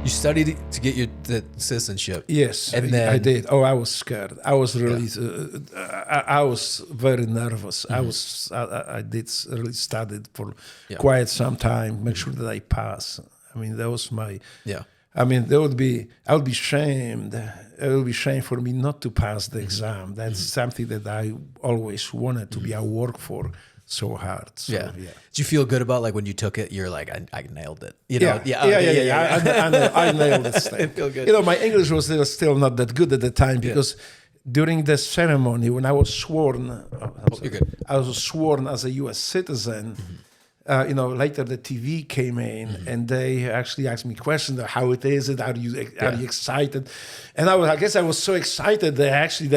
You studied to get the citizenship. Yes, and then I did. Oh, I was scared. I was really, I was very nervous. I did really studied for quite some time, make sure that I pass. I mean, that was my. Yeah. I mean, I would be shamed. It would be shame for me not to pass the exam. That's something that I always wanted to be. I work for so hard. So, yeah. Did you feel good about like when you took it? You're like, I nailed it. You know? know? Yeah. I nailed it. I feel good. You know, my English was still not that good at the time because during the ceremony when I was sworn, I was sworn as a U.S. citizen. You know, later the TV came in and they actually asked me questions: how it is, are you excited? And I guess I was so excited that actually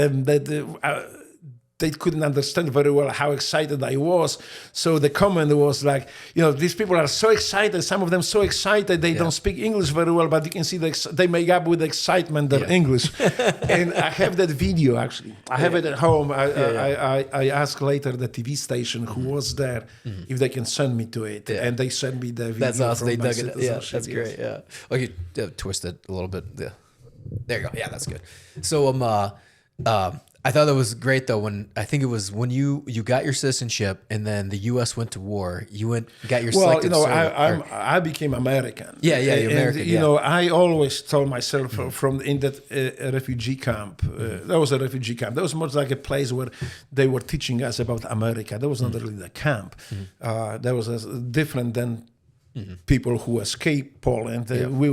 they couldn't understand very well how excited I was. So the comment was like, you know, these people are so excited. Some of them so excited they don't speak English very well, but you can see they make up with excitement their English. And I have that video actually. I have it at home. I asked later the TV station who was there if they can send me to it, and they sent me the video. That's awesome. They dug it. Yeah, that's yes. great. Yeah. Okay, twist it a little bit. Yeah. There you go. Yeah, that's good. So I thought that was great though. When I think it was when you got your citizenship and then the U.S. went to war, you got your selective you know, service. I became American. Yeah, you're American. You know, I always told myself in that refugee camp. That was a refugee camp. That was more like a place where they were teaching us about America. That was not really the camp. That was different than people who escaped Poland. We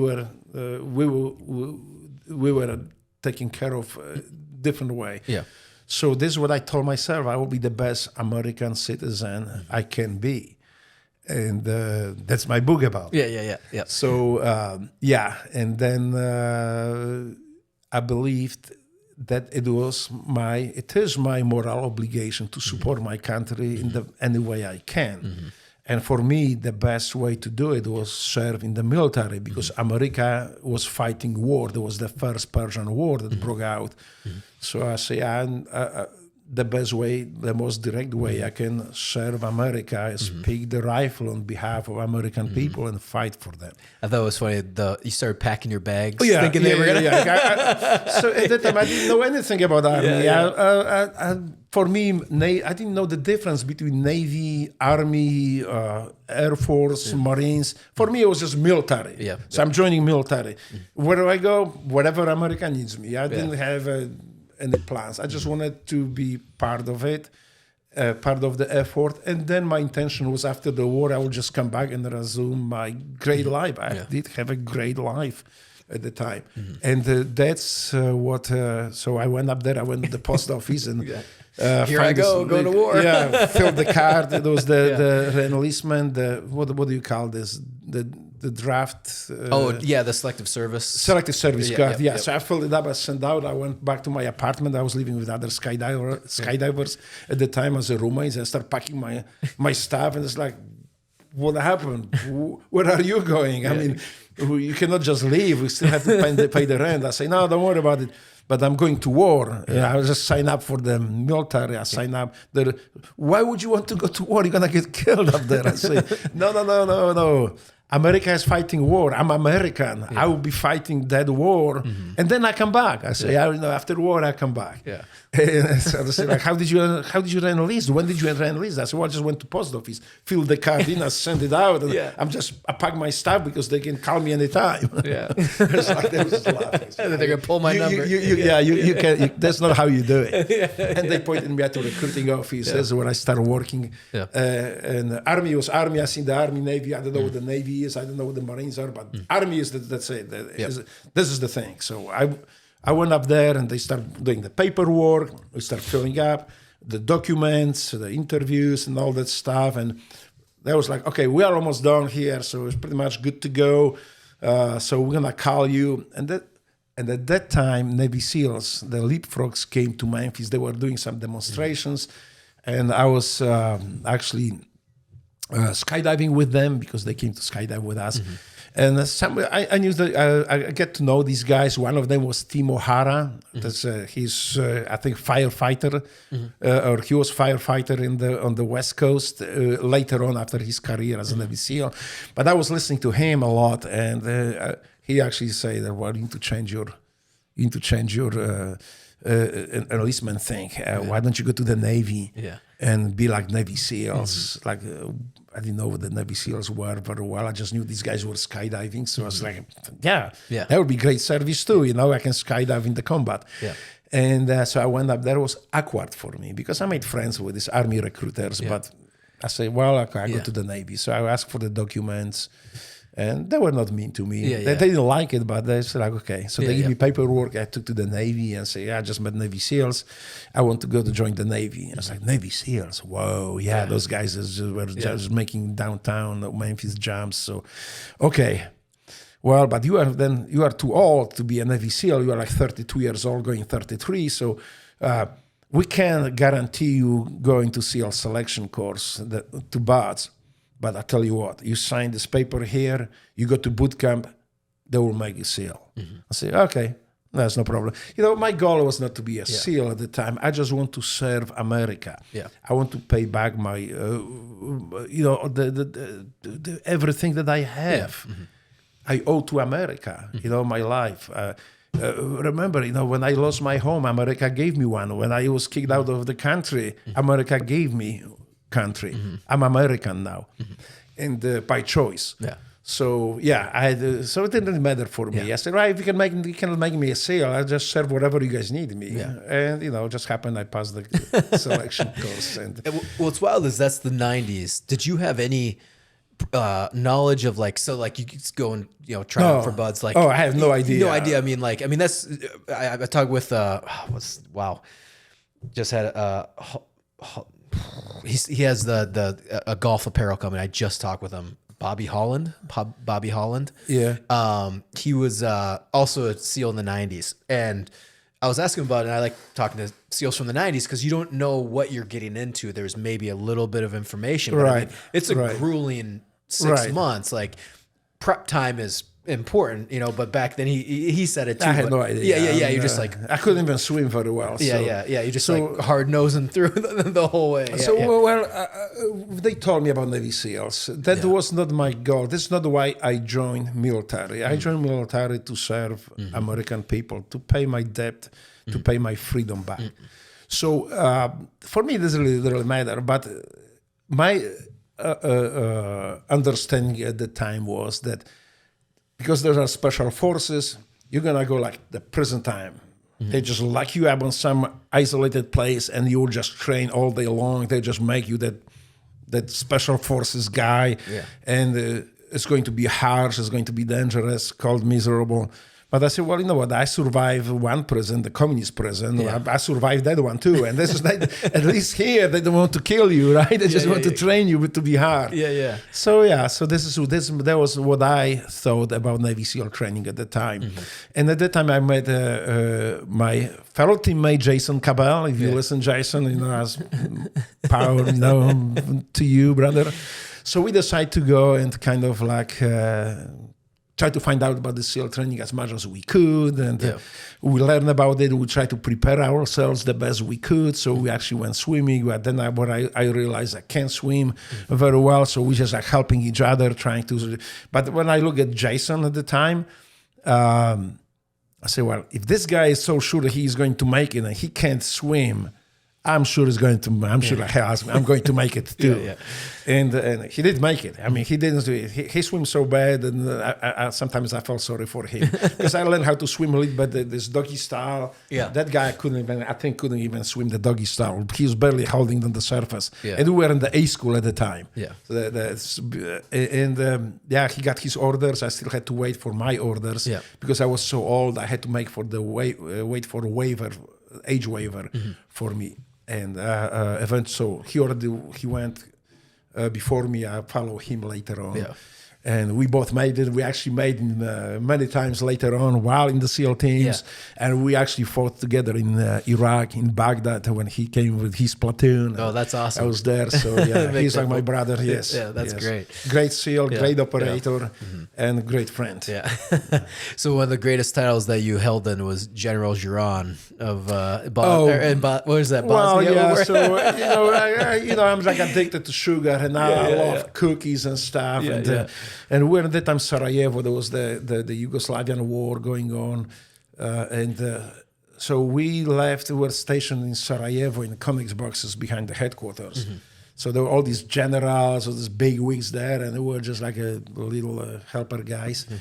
were taken care of. Different way. Yeah. So this is what I told myself: I will be the best American citizen I can be, and that's my book about. Yeah. So and then I believed that it is my moral obligation to support my country in any way I can. And for me, the best way to do it was serve in the military because America was fighting war. There was the first Persian War that broke out. So I say, the best way, the most direct way I can serve America is pick the rifle on behalf of American people and fight for them. I thought it was funny. You started packing your bags, thinking they were gonna. So at that time, I didn't know anything about army. For me, I didn't know the difference between Navy, Army, Air Force, Marines. For me, it was just military. So I'm joining military. Where do I go? Wherever America needs me. I didn't have any plans. I just wanted to be part of it, part of the effort. And then my intention was after the war, I would just come back and resume my great life. I did have a great life at the time. And that's what, so I went up there, I went to the post office and here I go to war. Filled the card. It was the enlistment, what do you call this? The draft. The selective service. Selective service card. So I filled it up. I sent out. I went back to my apartment. I was living with other skydivers at the time as a roommate. I started packing my stuff, and it's like, what happened? Where are you going? I mean, you cannot just leave. We still have to pay the rent. I say, no, don't worry about it. But I'm going to war. I just sign up for the military. I sign up. Why would you want to go to war? You're going to get killed up there. I say, no. America is fighting war. I'm American. I will be fighting that war. And then I come back. I say, after war, I come back. And so they say, like, how did you enlist? When did you enlist? I said, well, I just went to post office, filled the card in, I sent it out. And I pack my stuff because they can call me anytime. It's like, they was just laughing. And they're going to pull my number. You can. That's not how you do it. And they pointed me at the recruiting office. That's where I started working. And Army was Army. I seen the Army, Navy. I don't know what the Navy is. I don't know what the Marines are. But Army is, that's it. This is the thing. So I went up there and they started doing the paperwork. We started filling up the documents, the interviews and all that stuff. And that was like, okay, we are almost done here. So it's pretty much good to go. So we're going to call you. And at that time, Navy SEALs, the Leapfrogs came to Memphis. They were doing some demonstrations. And I was actually skydiving with them because they came to skydive with us. And I knew that I get to know these guys. One of them was Tim O'Hara. That's he's I think firefighter, or he was firefighter on the West Coast later on after his career as a Navy SEAL. But I was listening to him a lot, and he actually said that, well, you need to change your enlistment thing. Why don't you go to the Navy and be like Navy SEALs? Like, I didn't know what the Navy SEALs were very well. I just knew these guys were skydiving. So I was like, that would be great service too. You know, I can skydive in the combat. Yeah. And so I went up there. It was awkward for me because I made friends with these Army recruiters, but I said, well, okay, I go to the Navy. So I asked for the documents. And they were not mean to me. They didn't like it, but they said, like, okay. So they give me paperwork. I took to the Navy and say, I just met Navy SEALs. I want to go to join the Navy. I was like, Navy SEALs? Whoa, those guys were just making downtown Memphis jumps. So, okay. Well, but you are too old to be a Navy SEAL. You are like 32 years old, going 33. So we can't guarantee you going to SEAL selection course to BUD/S. But I tell you what, you sign this paper here, you go to boot camp, they will make you SEAL. I say, okay, that's no problem. You know, my goal was not to be a SEAL at the time. I just want to serve America. Yeah. I want to pay back my, the everything that I have. I owe to America, my life. Remember, when I lost my home, America gave me one. When I was kicked out of the country, America gave me country. I'm American now, and by choice. Yeah. So so it didn't matter for me. I said, right, if you can make me a SEAL, I'll just serve whatever you guys need me. Yeah. And just happened I passed the selection course. And what's wild is that's the 90s. Did you have any knowledge of you could go and try out for BUD/S? Like, I have no idea. No idea. I mean that's I talked with just had he has a golf apparel company. I just talked with him, Bobby Holland. Yeah. He was also a SEAL in the 90s, and I was asking about it. And I like talking to SEALs from the 90s because you don't know what you're getting into. There's maybe a little bit of information, but right? It's a grueling 6 months. Like, prep time is important, but back then he said it too. I had no idea. Yeah. You're just like, I couldn't even swim very well. Yeah. You're just like hard nosing through the whole way. They told me about Navy SEALs. That was not my goal. That's not why I joined military. I joined military to serve American people, to pay my debt, to pay my freedom back. So for me, it doesn't really matter. But my understanding at the time was that because there are special forces, you're going to go like the prison time. They just lock you up on some isolated place and you will just train all day long. They just make you that special forces guy. Yeah. And it's going to be harsh, it's going to be dangerous, cold, miserable. But I said, well, you know what? I survived one prison, the communist prison. Yeah. I survived that one too. And this is at least here, they don't want to kill you, right? They just want to train you to be hard. Yeah. So that was what I thought about Navy SEAL training at the time. And at that time, I met my fellow teammate Jason Cabell. If you listen, Jason, as power, to you, brother. So we decided to go and kind of like try to find out about the SEAL training as much as we could, and we learned about it. We tried to prepare ourselves the best we could. So we actually went swimming. But then I realized I can't swim very well, so we just like helping each other, trying to. But when I look at Jason at the time, I say, well, if this guy is so sure that he's going to make it and he can't swim, I'm sure he's going to. I'm sure I'm going to make it too. And he did make it. I mean, he didn't do it. He swims so bad, and sometimes I felt sorry for him because I learned how to swim a little bit this doggy style. Yeah. That guy couldn't even swim the doggy style. He was barely holding on the surface. Yeah. And we were in the A school at the time. Yeah. He got his orders. I still had to wait for my orders because I was so old. I had to make for the wait for a waiver, age waiver for me. And so he went before me. I followed him later on. Yeah. And we both made it. We actually made it many times later on while in the SEAL teams. Yeah. And we actually fought together in Iraq, in Baghdad, when he came with his platoon. Oh, that's awesome. I was there. So, he's like my brother. Yes. Yeah, that's great. Great SEAL, great operator, and great friend. Yeah. So one of the greatest titles that you held then was General Dzieran of what is that? Bosnia? Well, so, I'm like addicted to sugar, and I love cookies and stuff. And we were at that time Sarajevo. There was the Yugoslavian war going on, so we left. We were stationed in Sarajevo in the comics boxes behind the headquarters. Mm-hmm. So there were all these generals, all these big wigs there, and they were just like a little helper guys. Mm-hmm.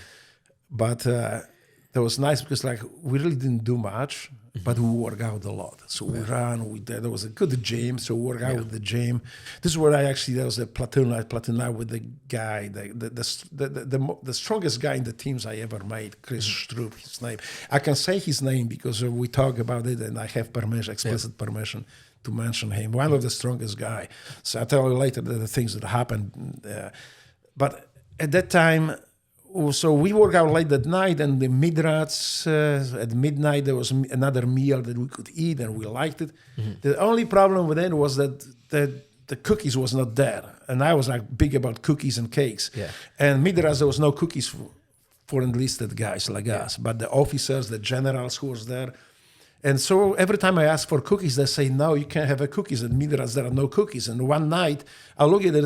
But that was nice because like we really didn't do much, but we work out a lot. So we ran. There was a good gym, so we work out with the gym. This is where there was a platoon out with the guy, the strongest guy in the teams I ever made, Chris Stroop, his name. I can say his name because we talk about it, and I have permission, explicit permission to mention him. One of the strongest guy. So I'll tell you later the things that happened. But at that time, so we work out late at night, and the midrats at midnight there was another meal that we could eat, and we liked it. Mm-hmm. The only problem with it was that the cookies was not there, and I was like big about cookies and cakes. Yeah. And midrats there was no cookies for enlisted guys like us, but the officers, the generals who was there. And so every time I ask for cookies, they say, no, you can't have a cookies. At midrats there are no cookies. And one night I look at it,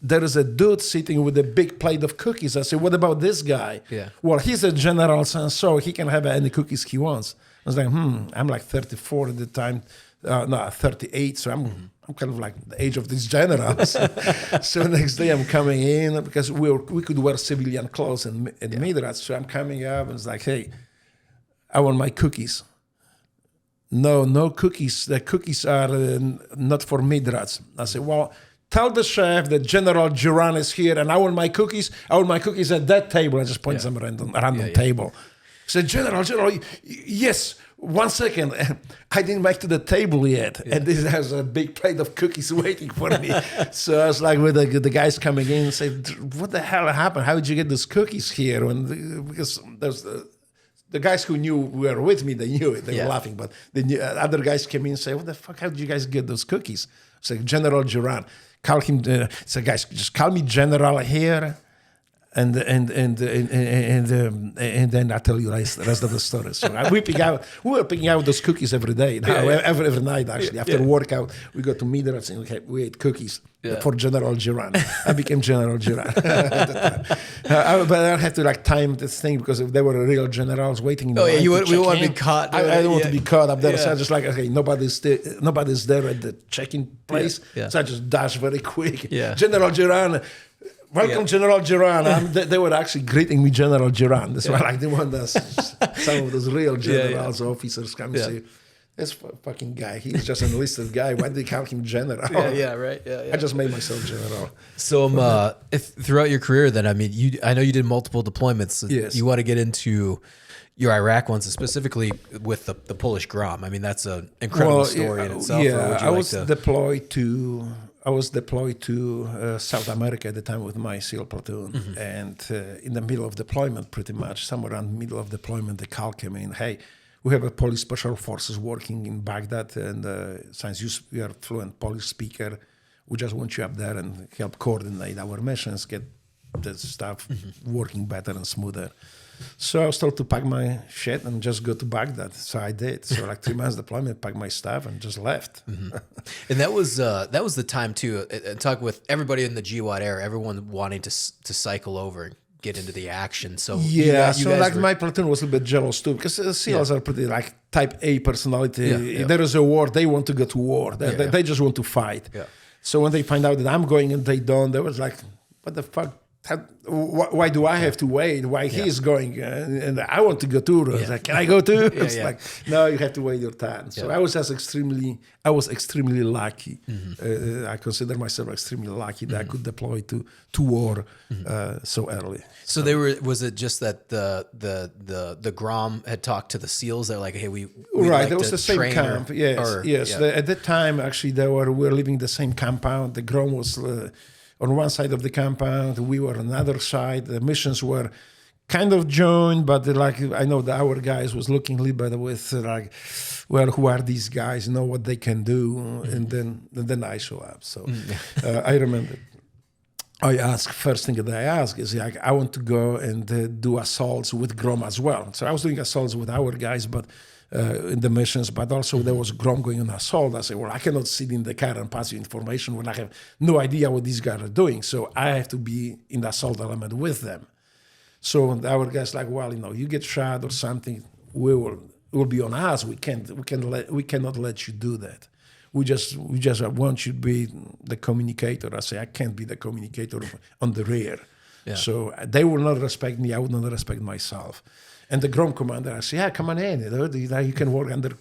there is a dude sitting with a big plate of cookies. I say, what about this guy? Yeah. Well, he's a general, so he can have any cookies he wants. I was like, I'm like 34 at the time. 38, so I'm kind of like the age of these generals. So next day I'm coming in, because we could wear civilian clothes in midrats. So I'm coming up, and it's like, hey, I want my cookies. No cookies. The cookies are not for midrats. I say, well, tell the chef that General Dzieran is here, and I want my cookies. I want my cookies at that table. I just point some random table. I said, General, yes. 1 second. I didn't make to the table yet, and this has a big plate of cookies waiting for me. So I was like, with the guys coming in, and said, "What the hell happened? How did you get those cookies here?" Because there's the guys who knew were with me, they knew it. They were laughing, but other guys came in and say, "What the fuck? How did you guys get those cookies?" It's like, General Dzieran. Call him. So guys, just call me General here, and then I'll tell you the rest of the story. So we were picking out those cookies every day. Every night, actually. After workout, we go to midrats and we ate cookies for General Dzieran. I became General Dzieran. But I have to time this thing, because if there were real generals waiting in the line, we want to be caught. I don't want to be caught up there. So I just okay, nobody's there at the check-in place. So I just dash very quick. General Dzieran. Welcome, General Dzieran. They were actually greeting me, General Dzieran. That's why I didn't want some of those real generals, officers come and say, this fucking guy, he's just an enlisted guy. Why did they call him General? Right. I just made myself General. So throughout your career then, I mean, I know you did multiple deployments. Yes. You want to get into your Iraq ones, specifically with the Polish Grom. I mean, that's an incredible story in itself. Yeah, I was deployed to South America at the time with my SEAL platoon. Mm-hmm. And in the middle of deployment, pretty much, somewhere around the middle of deployment, the call came in, hey, we have a Polish Special Forces working in Baghdad, and since you are a fluent Polish speaker, we just want you up there and help coordinate our missions, get the stuff working better and smoother. So I was told to pack my shit and just go to Baghdad. So I did. So 3 months deployment, packed my stuff and just left. Mm-hmm. And that was the time too. And talk with everybody in the GWAT era, everyone wanting to cycle over and get into the action. So my platoon was a little bit jealous too, because SEALs are pretty type A personality. There is a war, they want to go to war. They just want to fight. Yeah. So when they find out that I'm going and they don't, they was like, what the fuck? Why do I have to wait? Why he's going and I want to go too? I was like, can I go too? It's like, no, you have to wait your time. So I was extremely lucky. Mm-hmm. I consider myself extremely lucky that I could deploy to war so early. So was it just that the Grom had talked to the SEALs? They're like, hey, we right. There was the same camp. Yes. At that time, actually, we were living the same compound. The Grom was on one side of the compound, we were on the other side. The missions were kind of joined, but I know that our guys was looking a little bit with who are these guys? Know what they can do, and then I show up. So I remember. first thing that I ask is like, I want to go and do assaults with Grom as well. So I was doing assaults with our guys, but in the missions, but also there was Grom going on assault. I said, well, I cannot sit in the car and pass you information when I have no idea what these guys are doing. So I have to be in the assault element with them. So our guys like, well, you get shot or something, it will be on us. We cannot let you do that. We just want you to be the communicator. I say, I can't be the communicator on the rear. Yeah. So they will not respect me. I would not respect myself. And the Grom commander, I say, yeah, come on in. You can work under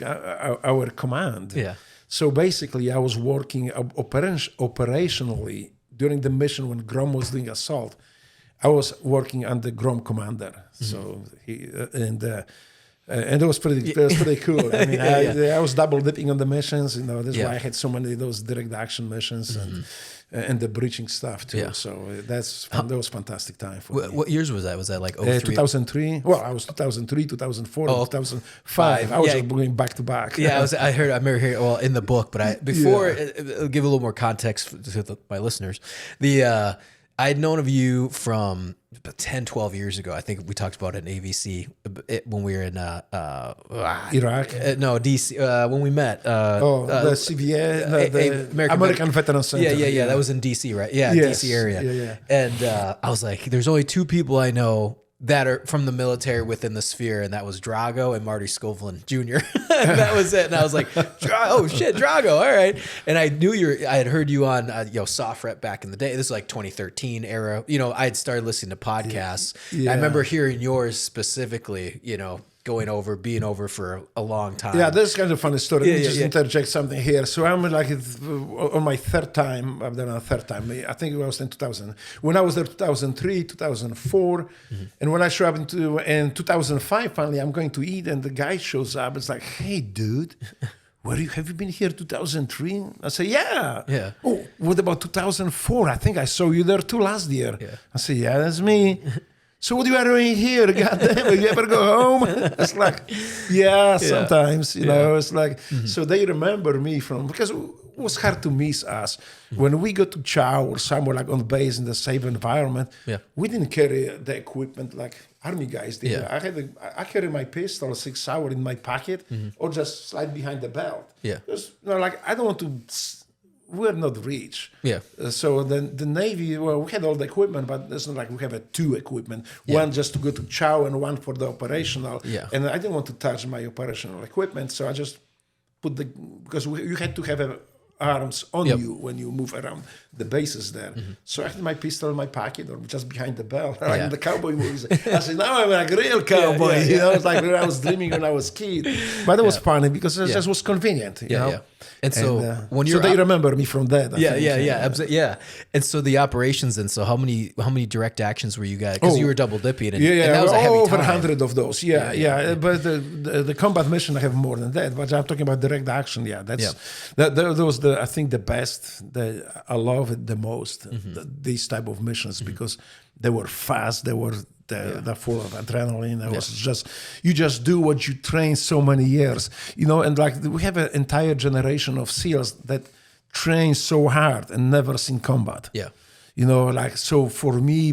our command. Yeah. So basically, I was working operationally during the mission when Grom was doing assault. I was working under Grom commander. Mm-hmm. So and it was pretty cool. I mean, I was double dipping on the missions. That's why I had so many of those direct action missions and the breaching stuff too. Yeah. So that was a fantastic time for me. What years was that? Was that like 03? 2003? Well, I was 2003, 2004, 2005. I was going back to back. Yeah, I remember hearing, in the book, but I'll give a little more context to my listeners. I'd known of you from 10, 12 years ago. I think we talked about it in AVC when we were in Iraq. No, DC. When we met. The CVA, the American Veteran Center. Yeah. That was in DC, right? Yeah, yes. DC area. Yeah. And I was like, there's only two people I know that are from the military within the sphere, and that was Drago and Marty Scovelin Jr. And that was it. And I was like, oh shit, Drago, all right. And I knew I had heard you on Soft Rep back in the day. This is like 2013 era. I had started listening to podcasts. Yeah. I remember hearing yours specifically, being over for a long time. Yeah, this is kind of funny story. Let me just interject something here. So I'm like on my third time. I've done a third time. I think it was in 2000. When I was there, 2003, 2004, and when I show up in 2005, finally I'm going to eat, and the guy shows up. It's like, hey, dude. Have you been here 2003? I say, yeah. Yeah. Oh, what about 2004? I think I saw you there too last year. Yeah. I say, yeah, that's me. So what are you doing here? God damn it, you ever go home? It's like, sometimes, it's like, so they remember me because it was hard to miss us. When we go to chow or somewhere like on base in the safe environment, we didn't carry the equipment like Army guys did. Yeah. I carry my pistol 6 hours in my pocket or just slide behind the belt. Yeah. Because, I don't want to... We're not rich. Yeah. So the Navy, we had all the equipment, but it's not like we have two equipment. Yeah. One just to go to chow and one for the operational. Yeah. And I didn't want to touch my operational equipment, so I just put because you had to have arms on you when you move around the bases there. So I had my pistol in my pocket or just behind the belt, like in the cowboy movies. I said, now I'm like a real cowboy. It's like when I was dreaming when I was a kid. But it was funny because it just was convenient. You know? And so when you're they remember me from that. Absolutely. Yeah. And so the operations, and so how many direct actions were you guys? Because you were double dipping. And that was a heavy over time. 100 of those. Yeah. But the combat mission I have more than that. But I'm talking about direct action. Yeah, that was I think the best. I love it the most. These type of missions because they were fast. They were. They're full of adrenaline. It was just you just do what you train so many years, and like we have an entire generation of SEALs that train so hard and never seen combat. Yeah, so for me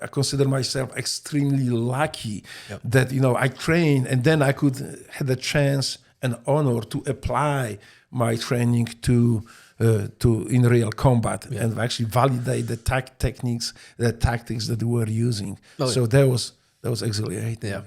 I consider myself extremely lucky that I trained and then I could have the chance and honor to apply my training to in real combat and actually validate the techniques, the tactics that we were using. So that was exhilarating. Yeah.